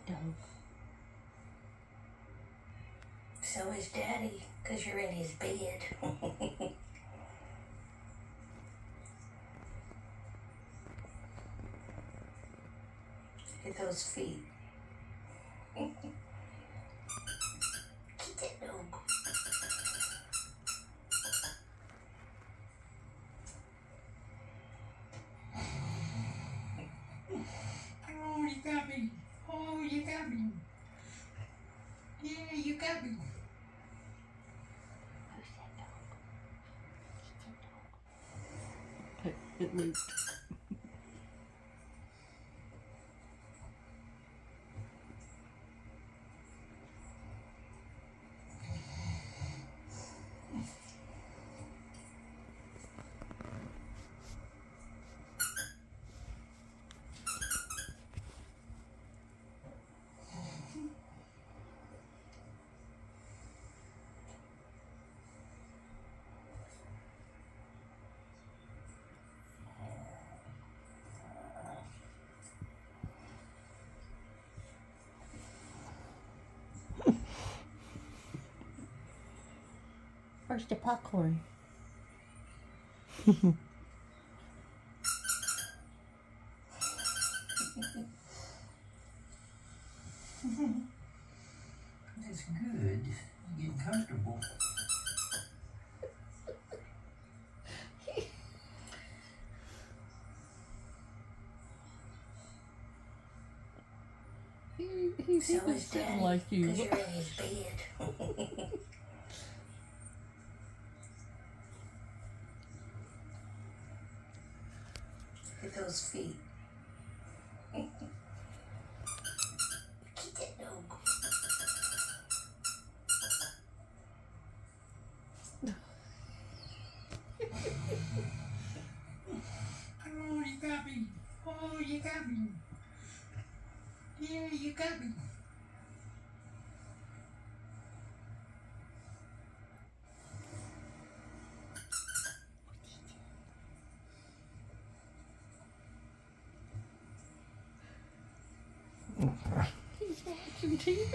dog. So is Daddy, 'cause you're in his bed. Look at those feet. Get that dog. Oh, you got me. Oh, you got me. Yeah, you got me. Who's that dog? It moved. Where's the popcorn? That's good. You're getting comfortable. He's So is sitting Daddy, like you. 'cause you're in his bed. Look at those feet. Get that dog. Oh, you got me. Oh, you got me. Yeah, you got me. He's watching TV.